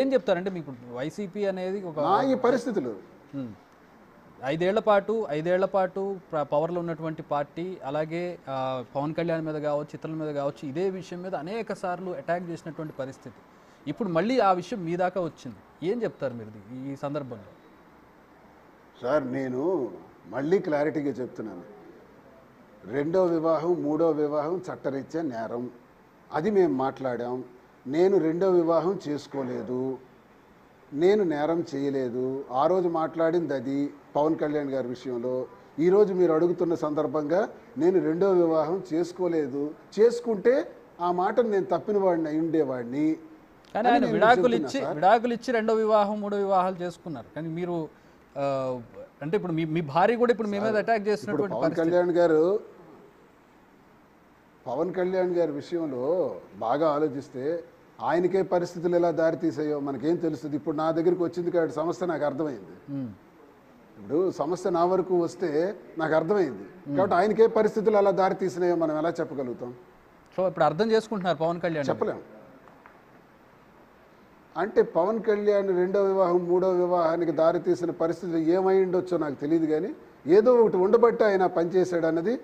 ఏం చెప్తారంటే మీకు వైసీపీ అనేది ఒక ఈ పరిస్థితులు 5 ఏళ్ల పాటు పవర్లో ఉన్నటువంటి పార్టీ, అలాగే పవన్ కళ్యాణ్ మీద కావచ్చు, ఇతరుల మీద కావచ్చు, ఇదే విషయం మీద అనేక సార్లు అటాక్ చేసినటువంటి పరిస్థితి. ఇప్పుడు మళ్ళీ ఆ విషయం మీ దాకా వచ్చింది. ఏం చెప్తారు మీరు ఈ సందర్భంలో? సార్, నేను మళ్ళీ క్లారిటీగా చెప్తున్నాను. రెండో వివాహం, మూడో వివాహం చట్టరీత్యా నేరం. అది మేము మాట్లాడాం. నేను రెండో వివాహం చేసుకోలేదు, నేను నేరం చేయలేదు. ఆ రోజు మాట్లాడింది అది పవన్ కళ్యాణ్ గారి విషయంలో. ఈరోజు మీరు అడుగుతున్న సందర్భంగా నేను రెండో వివాహం చేసుకోలేదు, చేసుకుంటే ఆ మాటను నేను తప్పిన వాడిని అయి ఉండేవాడిని. కానీ ఆయన విడాకులు ఇచ్చి రెండో వివాహం, మూడో వివాహాలు చేసుకున్నారు. కానీ మీరు అంటే ఇప్పుడు మీ భార్య కూడా ఇప్పుడు మీ మీద అటాక్ చేస్తున్నటువంటి పవన్ కళ్యాణ్ గారి విషయంలో బాగా ఆలోచిస్తే ఆయనకే పరిస్థితులు ఎలా దారి తీసాయో మనకేం తెలుస్తుంది. ఇప్పుడు నా దగ్గరికి వచ్చింది కాబట్టి సమస్య నాకు అర్థమైంది. ఇప్పుడు సమస్య నా వరకు వస్తే నాకు అర్థమైంది కాబట్టి ఆయనకే పరిస్థితులు ఎలా దారి తీసినాయో మనం ఎలా చెప్పగలుగుతాం? సో ఇప్పుడు అర్థం చేసుకుంటున్నారు పవన్ కళ్యాణ్? చెప్పలేము. అంటే పవన్ కళ్యాణ్ రెండో వివాహం, మూడో వివాహానికి దారి తీసిన పరిస్థితులు ఏమై ఉండొచ్చో నాకు తెలియదు, కానీ ఏదో ఒకటి ఉండబట్టి ఆయన పనిచేశాడు అన్నది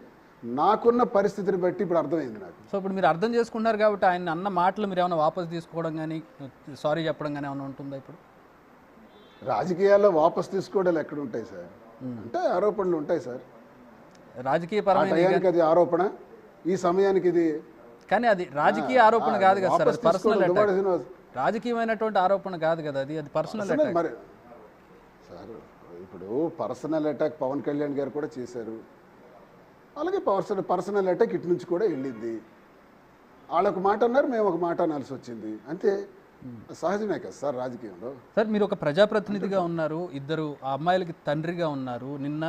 నాకున్న పరిస్థితిని బట్టి ఇప్పుడు అర్థమైంది నాకు. సో ఇప్పుడు మీరు అర్థం చేసుకుంటున్నారు కాబట్టి ఆయన అన్న మాటలు మీరు ఏమైనా వాపసు తీసుకోవడం కానీ, సారీ చెప్పడం కానీ ఏమైనా ఉంటుందా? ఇప్పుడు రాజకీయాల్లో వాపసు తీసుకోవడాలు ఎక్కడ ఉంటాయి సార్? అంటే ఆరోపణలు ఉంటాయి సార్. రాజకీయ పరమైన అది ఆరోపణ, ఈ సమయానికి ఇది. కానీ అది రాజకీయ ఆరోపణ కాదు కదా సార్, పర్సనల్ రాజకీయమైనటువంటి ఆరోపణ కాదు కదా, అది పర్సనల్ అటాక్. మరి సార్, ఇప్పుడు పర్సనల్ అటాక్ పవన్ కళ్యాణ్ గారు కూడా చేశారు. అలాగే పర్సనల్ అటాక్ ఇటు నుంచి కూడా వెళ్ళింది. వాళ్ళొక మాట అన్నారు, మేము ఒక మాట అనాల్సి వచ్చింది, అంతే. సహజమే కదా సార్ రాజకీయంలో. సార్, మీరు ఒక ప్రజాప్రతినిధిగా ఉన్నారు, ఇద్దరు ఆ అమ్మాయిలకి తండ్రిగా ఉన్నారు. నిన్న